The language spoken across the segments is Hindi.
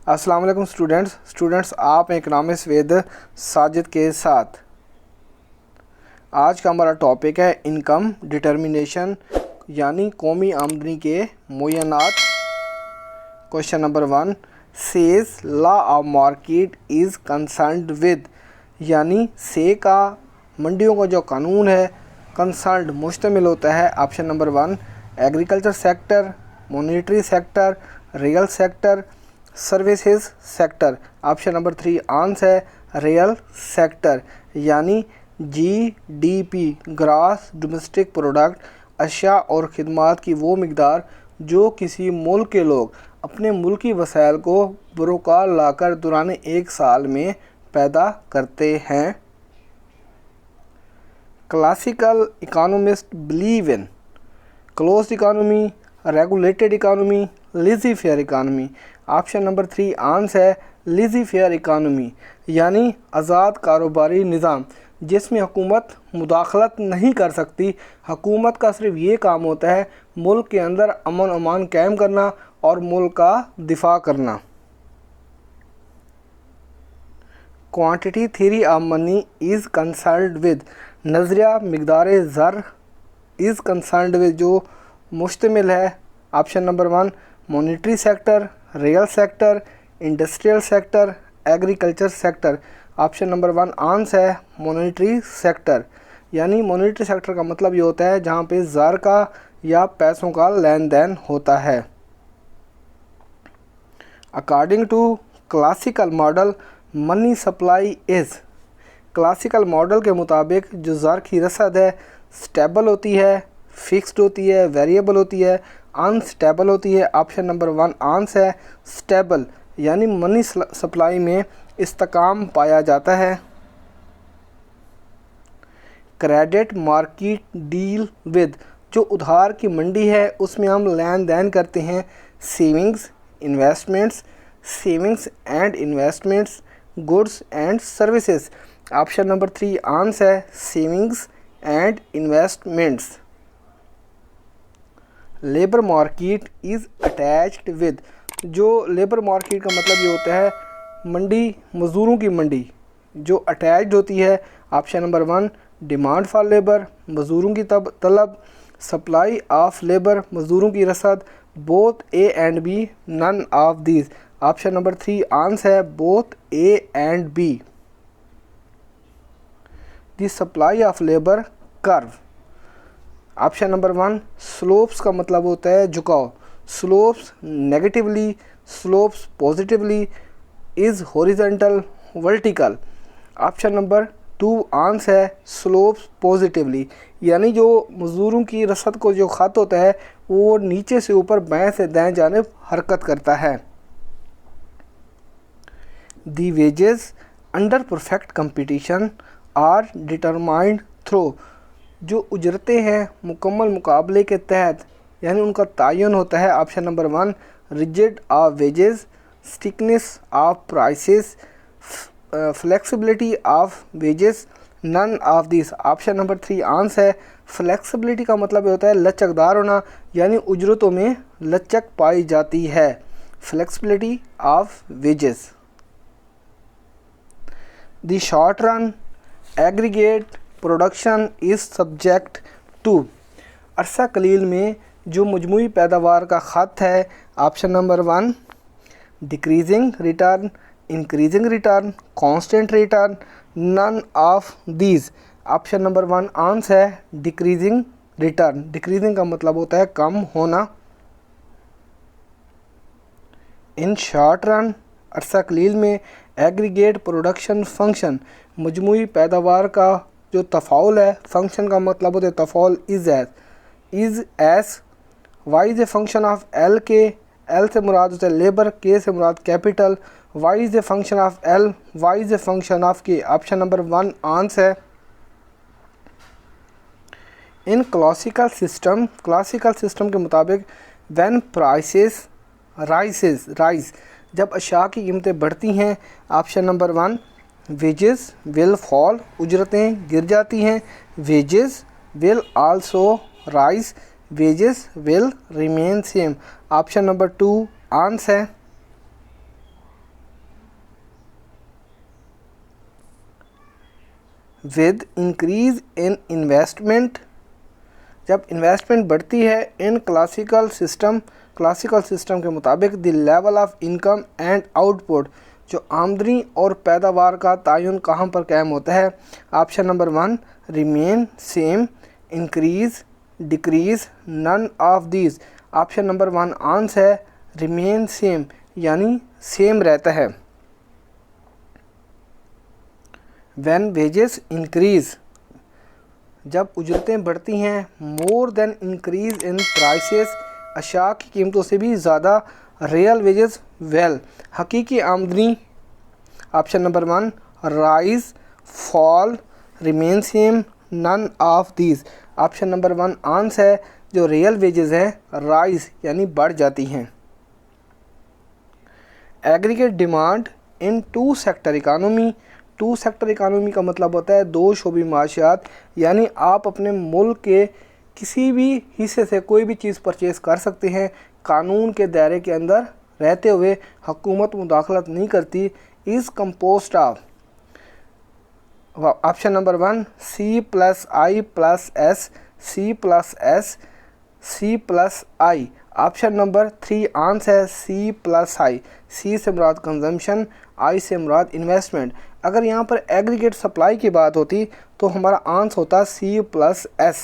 अस्सलाम वालेकुम स्टूडेंट्स आप इकनॉमिक्स विद साजिद के साथ। आज का हमारा टॉपिक है इनकम डिटर्मिनेशन यानी कौमी आमदनी के मुय्यनात। Question number 1 Say's law of market is concerned with, यानी से का मंडियों का जो कानून है कंसर्न्ड मुश्तमिल होता है। Option number 1 agriculture sector, monetary sector, real sector, services sector. Option number 3 answer है रियल सेक्टर, यानी जीडीपी ग्रॉस डोमेस्टिक प्रोडक्ट, अशिया और खिदमात की वो मिकदार जो किसी मुल्क के लोग अपने मुल्की वसाइल को बरोकार लाकर दौरान एक साल में पैदा करते हैं। Classical economist believe in closed economy, regulated economy, lazy fair economy. Option number 3 answer है लेज़ी फेयर इकोनॉमी, यानी आज़ाद कारोबारी निज़ाम जिसमें हुकूमत मुदाखलत नहीं कर सकती। हुकूमत का सिर्फ ये काम होता है मुल्क के अंदर अमन अमान कायम करना और मुल्क का दिफा करना। Quantity theory of money is concerned with, नज़रिया मिकदार ज़र इज़ कंसर्न्ड विद जो मुश्तमिल है। Option number 1 monetary sector, real sector, industrial sector, agriculture sector. Option number 1 answer है मॉनेटरी सेक्टर, यानी मॉनेटरी सेक्टर का मतलब ये होता है जहाँ पे ज़र का या पैसों का लेन देन होता है। According to classical model money supply is, classical model के मुताबिक जो ज़र की रसद है स्टेबल होती है, फिक्स्ड होती है, वेरिएबल होती है, अनस्टेबल होती है। ऑप्शन नंबर 1 आंसर है स्टेबल, यानी मनी सप्लाई में इस्तेकाम पाया जाता है। क्रेडिट मार्केट डील विद, जो उधार की मंडी है उसमें हम लेन देन करते हैं savings and investments, goods and services. Option number 3 answer है savings and investments. Labour market is attached with, जो लेबर मार्केट का मतलब ये होता है मंडी, मज़दूरों की मंडी जो अटैच्ड होती है। Option number 1 demand for labour, मज़दूरों की तलब, सप्लाई ऑफ लेबर, मज़दूरों की रसद, both A and B, none of these. Option number 3 answer है both A and B. The supply of labour curve. Option number 1 slopes का मतलब होता है झुकाव, slopes negatively, slopes positively, is horizontal, vertical. Option number 2 answer है स्लोप्स पॉजिटिवली, यानी जो मज़दूरों की रसद को जो ख़त होता है वो नीचे से ऊपर बाएं से दाएं जानिब हरकत करता है। The wages under perfect competition are determined through, जो उजरतें हैं मुकम्मल मुकाबले के तहत यानी उनका तयन होता है। Option number 1 rigid of wages, stickiness of prices, flexibility of wages, none of this. Option number 3 answer है फ्लेक्सिबिलिटी का मतलब होता है लचकदार होना, यानी उजरतों में लचक पाई जाती है। Flexibility of wages. The short run aggregate production is subject to, अरसा कलील में जो मजमूई पैदावार का ख़त है। Option number 1 decreasing return, increasing return, constant return, none of these. Option number 1 answer है डिक्रीजिंग रिटर्न, डिक्रीजिंग का मतलब होता है कम होना। इन शॉर्ट रन अरसा कलील में एग्रीगेट प्रोडक्शन फंक्शन, मजमूई पैदावार का जो तफ़ाउल है, फंक्शन का मतलब होता है तफ़ाउल is as Y is a function of L K, L से मुराद होता है लेबर, के से मुराद capital, Y is a function of L, Y is a function of K. Option number 1 answer है। इन क्लासिकल सिस्टम के मुताबिक व्हेन प्राइसेस राइज, जब अशिया की कीमतें बढ़ती हैं। Option number 1 wages will fall, उजरतें गिर जाती हैं। Wages will also rise, wages will remain same. Option number 2 answer है। विद इंक्रीज इन इन्वेस्टमेंट, जब इन्वेस्टमेंट बढ़ती है इन क्लासिकल सिस्टम के मुताबिक the level of income and output, जो आमदनी और पैदावार का तयन कहाँ पर कायम होता है। Option number 1 remain same, increase, decrease, none of these. Option number 1 answer है रिमेन सेम, यानी सेम रहता है। व्हेन वेजेस इंक्रीज, जब उजरतें बढ़ती हैं more than increase in prices, अशिया की कीमतों से भी ज़्यादा, रियल वेजेस वेल, हकीकी आमदनी। Option number 1 rise, fall, remain same, none of these. Option number 1 answer है जो रियल वेजेस है राइज यानी बढ़ जाती हैं। Aggregate demand in two sector economy, two sector economy का मतलब होता है दो शोबी माशियात, यानी आप अपने मुल्क के किसी भी हिस्से से कोई भी चीज़ परचेज़ कर सकते हैं, कानून के दायरे के अंदर रहते हुए, हुकूमत मुदाखलत नहीं करती। Is compost of, option number 1 C+I+S, C+S, C+I। Option number 3 answer है C+I। C से मुराद कंजम्पशन, I से मुराद इन्वेस्टमेंट। अगर यहाँ पर एग्रीगेट सप्लाई की बात होती तो हमारा आंसर होता C+S।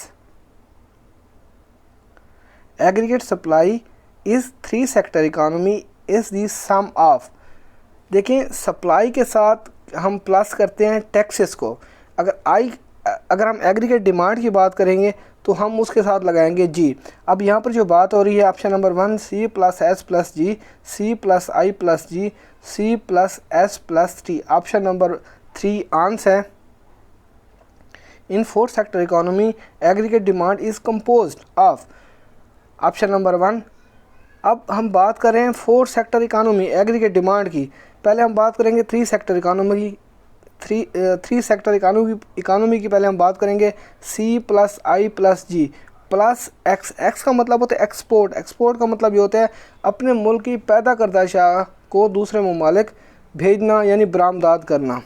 Aggregate supply is 3 sector economy is the sum of, देखें सप्लाई के साथ हम प्लस करते हैं टैक्सेस को। अगर हम एग्रीगेट डिमांड की बात करेंगे तो हम उसके साथ लगाएंगे जी। अब यहाँ पर जो बात हो रही है option number 1 C+S+G, C+I+G, C+S+T। Option number 3 answer है। इन 4 sector economy aggregate demand is composed of, option number 1। अब हम बात करें 4 सेक्टर इकोनॉमी एग्रीगेट डिमांड की, पहले हम बात करेंगे 3 सेक्टर इकोनॉमी की, 3 सेक्टर इकोनॉमी की पहले हम बात करेंगे C+I+G प्लस X। X का मतलब होता है एक्सपोर्ट, एक्सपोर्ट का मतलब ये होता है अपने मुल्क की पैदा करदा अशिया को दूसरे ममालिक भेजना यानी बरामदात करना।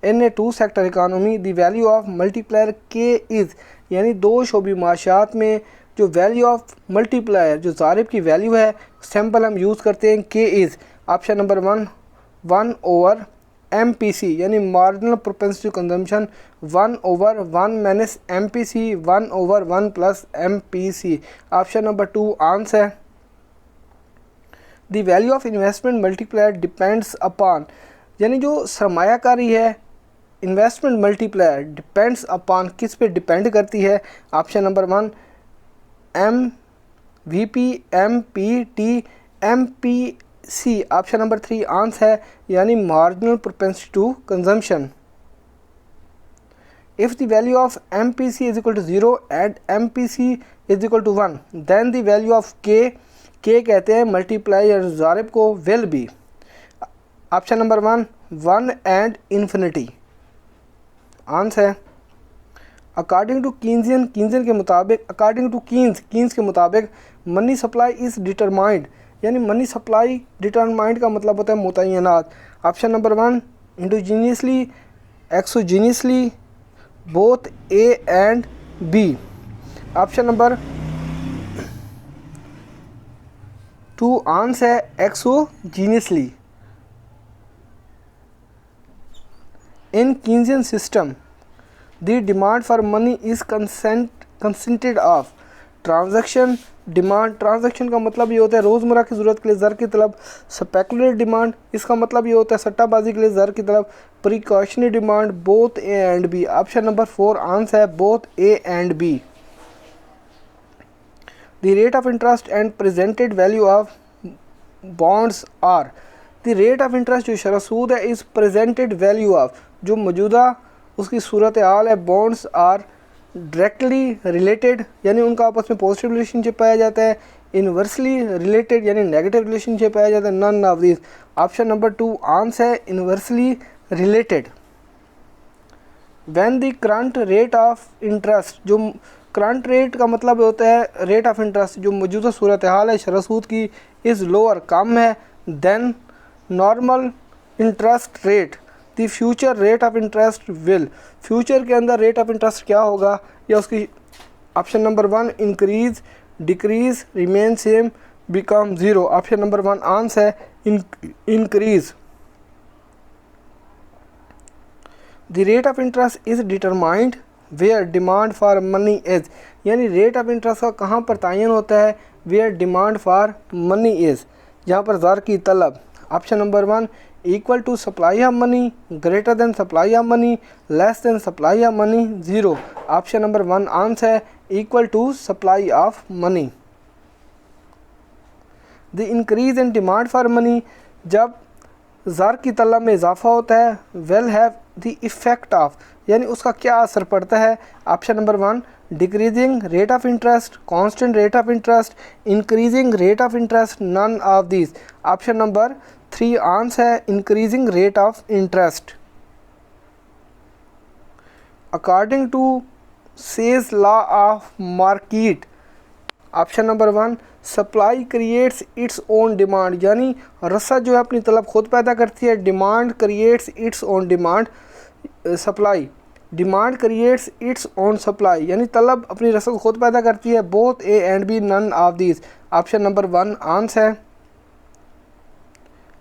इन ए 2 sector economy the value of multiplier K is, यानी दो शोबी माशियात में जो वैल्यू ऑफ मल्टीप्लायर जो ज़ारिब की वैल्यू है, सैम्पल हम यूज़ करते हैं K is. Option number 1/MPC यानी marginal propensity consumption, 1/1 minus MPC, 1/1 plus MPC। Option number 2 answer है। The value of investment multiplier depends upon, यानी जो सरमायाकारी है इन्वेस्टमेंट मल्टीप्लायर डिपेंड्स अपॉन, किस पे डिपेंड करती है। Option number 1 MVP, MPT, MPC। Option number 3 answer है यानी marginal propensity to consumption. If the value of MPC is equal to 0 and MPC is equal to 1 then the value of K कहते हैं मल्टीप्लायर ज़ारिब को will be. Option number 1 and infinity answer है। अकॉर्डिंग टू कीन्जियन के मुताबिक, अकॉर्डिंग टू कीन्स के मुताबिक मनी सप्लाई इज़ डिटरमाइंड, यानी मनी सप्लाई डिटरमाइंड का मतलब होता है मुतय्यनात। Option number 1 endogenously, exogenously, both A and B। Option number 2 answer है exogenously. In Keynesian system the demand for money is consisted of transaction demand, transaction का मतलब ये होता है रोज़मर्रा की ज़रूरत के लिए ज़र की तलब। स्पेकुलेटिव डिमांड, इसका मतलब ये होता है सट्टाबाजी के लिए ज़र की तलब। Precautionary demand, both A and B। Option number 4 answer है both A and B। The rate of interest and presented value of bonds are, the rate of interest जो शरह सूद है इज़ प्रेजेंटेड वैल्यू ऑफ, जो मौजूदा उसकी सूरत हाल है, बॉन्ड्स आर डायरेक्टली रिलेटेड यानी उनका आपस में पॉजिटिव रिलेशनशिप पाया जाता है, इन्वर्सली रिलेटेड यानी नेगेटिव रिलेशनशिप पाया जाता है, none of this. Option number 2 answer है inversely related. When the current rate of interest, जो करंट रेट का मतलब होता है रेट ऑफ इंटरेस्ट जो मौजूदा सूरत हाल है शरह सूद की, इज़ लोअर कम है, than normal interest rate, the future rate of interest will, future के अंदर रेट ऑफ इंटरेस्ट क्या होगा, या उसकी option number 1 increase, decrease, remain same, become zero. Option number 1 answer है increase. The rate of interest is determined where demand for money is, यानी रेट ऑफ इंटरेस्ट का कहाँ पर तयन होता है, where demand for money is, जहाँ पर ज़र की तलब। Option number 1 equal to supply of money, greater than supply of money, less than supply of money, zero. Option number 1 answer है equal to supply of money. The increase in demand for money, जब ज़र की तलब में इजाफा होता है, will have the effect of, यानी उसका क्या असर पड़ता है। Option number 1 decreasing rate of interest, constant rate of interest, increasing rate of interest, none of this. Option number 3 answer है increasing rate of interest. According to Say's law of market, option number 1 supply creates its own demand, यानी रसद जो है अपनी तलब खुद पैदा करती है, demand creates its own demand, supply demand creates its own supply, यानी तलब अपनी रसद खुद पैदा करती है। Both A and B, none of this. Option number 1 answer है।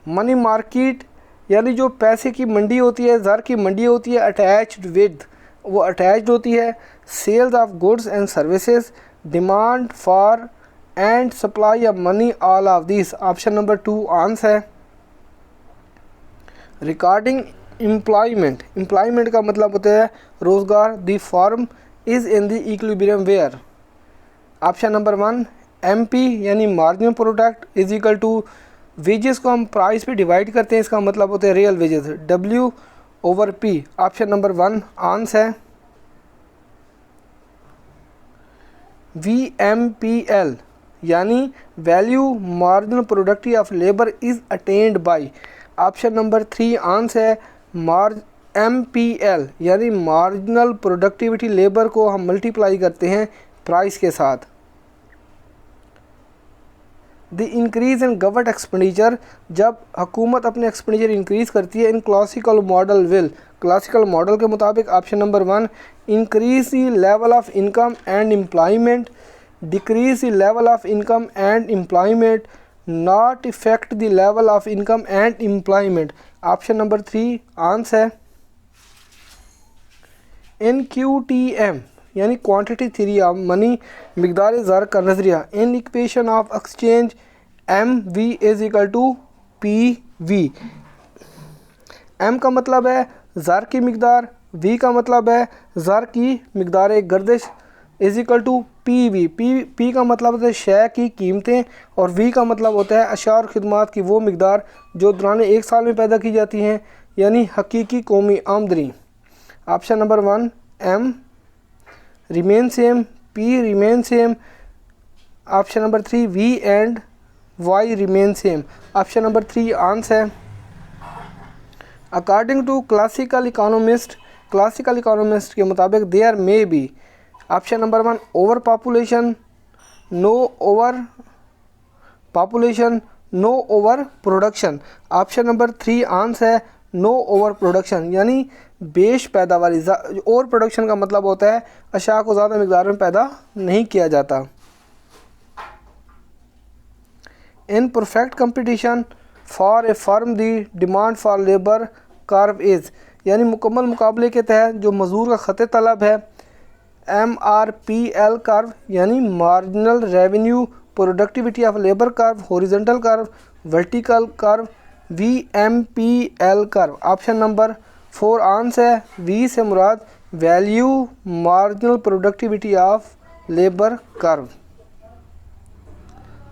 मनी मार्केट, यानी जो पैसे की मंडी होती है, ज़र की मंडी होती है, अटैच्ड विद, वो अटैच्ड होती है sales of goods and services, demand for and supply of money, all of this. Option number 2 answer है। रिगार्डिंग एम्प्लॉयमेंट, एम्प्लॉयमेंट का मतलब होता है रोज़गार। The form is in the equilibrium where. Option number 1 MP, यानी marginal product is equal to wages को हम प्राइस पे डिवाइड करते हैं, इसका मतलब होता है real wages, W/P। Option number 1 answer है। VMPL, यानी value marginal productivity of labour is attend by. Option number 3 answer है MPL, यानी मार्जिनल प्रोडक्टिविटी लेबर को हम मल्टीप्लाई करते हैं प्राइस के साथ। The increase in government expenditure, जब हुकूमत अपने एक्सपेंडिचर इंक्रीज़ करती है, in classical model will, classical model के मुताबिक। Option number 1 increase the level of income and employment, decrease the level of income and employment, not effect the level of income and employment. Option number 3 answer है NQTM, यानी क्वांटिटी थ्योरी ऑफ मनी, मिकदार ज़र का नज़रिया। In equation of exchange MV is equal to PV। M का मतलब है ज़र की मिकदार, V का मतलब है ज़र की मिकदार गर्दिश, is equal to PV। P का मतलब होता है शय की कीमतें, और V का मतलब होता है अशिया और खिदमात की वो मिकदार जो दौरान एक साल में पैदा की जाती हैं, यानी हकीकी कौमी आमदनी। Option number 1 M remain same, P remain same. Option number 3 V and Y remain same. Option number 3 answer है। अकॉर्डिंग टू क्लासिकल इकोनॉमिस्ट के मुताबिक there may be. Option number 1 over population, no over population, no over production. Option number 3 answer है नो ओवर प्रोडक्शन, यानी बेश पैदावारी। ओवर प्रोडक्शन का मतलब होता है अशिया को ज़्यादा मिकदार में पैदा नहीं किया जाता। In perfect competition for a firm the demand for labour curve is, यानी मुकम्मल मुकाबले के तहत जो मजदूर का ख़त तलब है, MRPL कर्व, यानी marginal revenue productivity of labour curve, horizontal curve, vertical curve, VMPL curve. Option number 4 answer है। V से मुराद value marginal productivity of labour curve.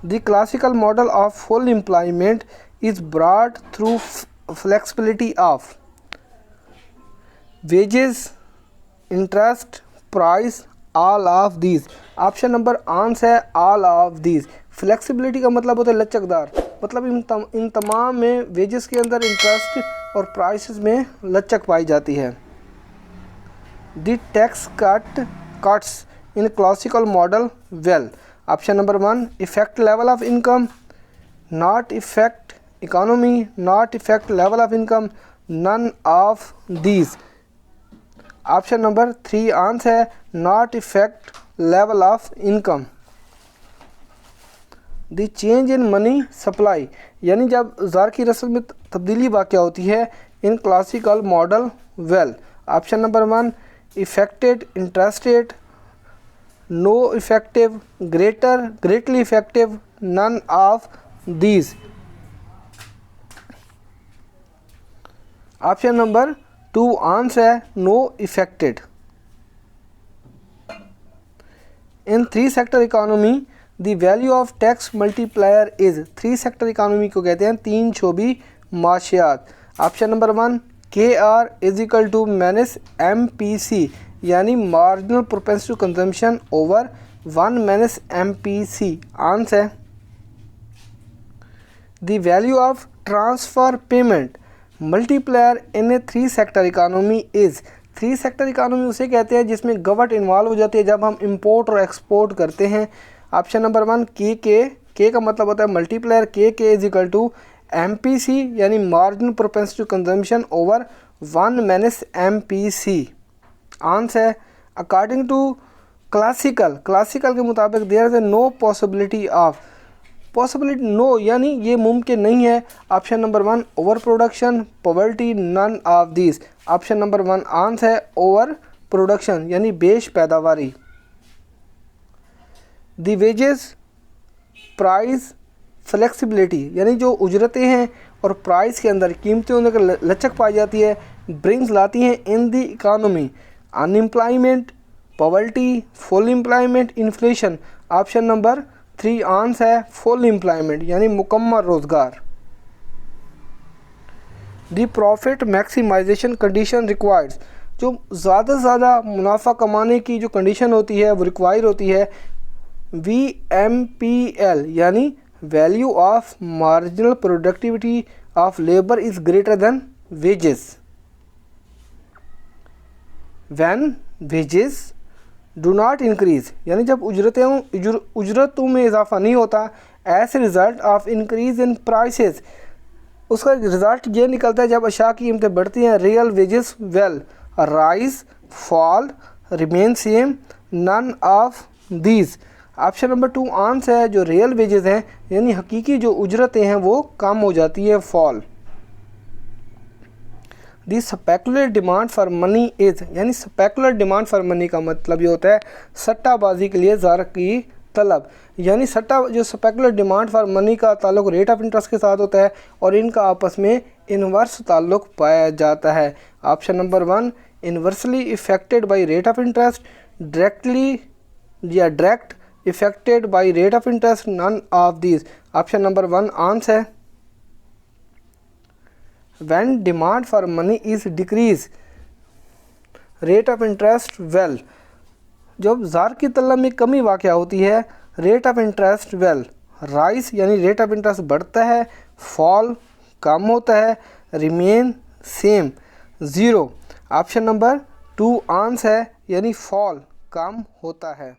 The classical model of full employment is brought through flexibility of wages, interest, price, all of these. Option number answer है ऑल ऑफ दीज। फ्लेक्सिबिलिटी का मतलब होता है लचकदार, मतलब इन तमाम में वेजेस के अंदर इंटरेस्ट और प्राइसेस में लचक पाई जाती है। The tax cuts in classical model well. Option number 1 effect level of income, not effect economy, not effect level of income, none of these. Option number 3 answer है not effect level of income. The change in money supply, यानी जब ज़र की रस्म में तब्दीली वाक़ होती है in classical model well. Option number 1 effected, interested, no effective, greater, greatly effective, none of these. Option number 2 answer है no effected. In 3 sector economy the value of tax multiplier is. 3 sector economy को कहते हैं 3 शोबी माशियात। Option number 1 KR is equal to minus MPC, यानी marginal propensity to consumption over 1 minus MPC। Answer है the value of transfer payment multiplier in A 3 sector economy is. 3 sector economy उसे कहते हैं जिसमें गवर्नमेंट इन्वॉल्व हो जाती है जब हम इंपोर्ट और एक्सपोर्ट करते हैं। ऑप्शन नंबर 1 के का मतलब होता है multiplier, K is equal to MPC, यानी marginal propensity to consumption over 1 minus MPC। Answer है अकॉर्डिंग टू क्लासिकल के मुताबिक there is no possibility of, possibility no यानी ये मुमकिन नहीं है। Option number 1 over production, poverty, none of this. Option number 1 answer है ओवर प्रोडक्शन, यानी बेश पैदावारी। द वेजेस प्राइस फ्लेक्सिबिलिटी, यानी जो उजरतें हैं और प्राइस के अंदर कीमतें उनके लचक पाई जाती है, ब्रिंग्स लाती हैं in the economy unemployment, poverty, full employment, inflation. Option number 3 answer है फुल एम्प्लॉयमेंट, यानी मुकम्मल रोज़गार। दी प्रॉफिट मैक्सिमाइजेशन कंडीशन रिक्वायर्स, जो ज़्यादा से ज़्यादा मुनाफा कमाने की जो कंडीशन होती है वो रिक्वायर होती है VMPL, यानी value of marginal productivity of labour is greater than wages. When wages do not increase, यानी जब उजरतों में इजाफा नहीं होता, as a result of increase in prices, उसका रिज़ल्ट ये निकलता है जब अशया की कीमतें बढ़ती हैं। Real wages will rise, fall, remain same, none of these. Option number 2 answer है जो रियल वेजेस हैं यानी हकीकी जो उजरतें हैं वो कम हो जाती है, fall. The specular demand for money is, यानी स्पेकुलर डिमांड फॉर मनी का मतलब ये होता है सट्टाबाजी के लिए ज़र की तलब, यानी जो स्पेकुलर डिमांड फॉर मनी का ताल्लुक रेट ऑफ इंटरेस्ट के साथ होता है और इनका आपस में इन्वर्स ताल्लुक पाया जाता है। Option number 1 inversely effected by rate of interest, directly या direct effected by rate of interest, none of these. Option number 1 answer है when demand for money is decrease rate of interest well, जब ज़र की तलब में कमी वाक़या होती है rate of interest well rise, यानी रेट ऑफ इंटरेस्ट बढ़ता है, फॉल कम होता है, remain same 0। Option number 2 answer है यानी फॉल कम होता है।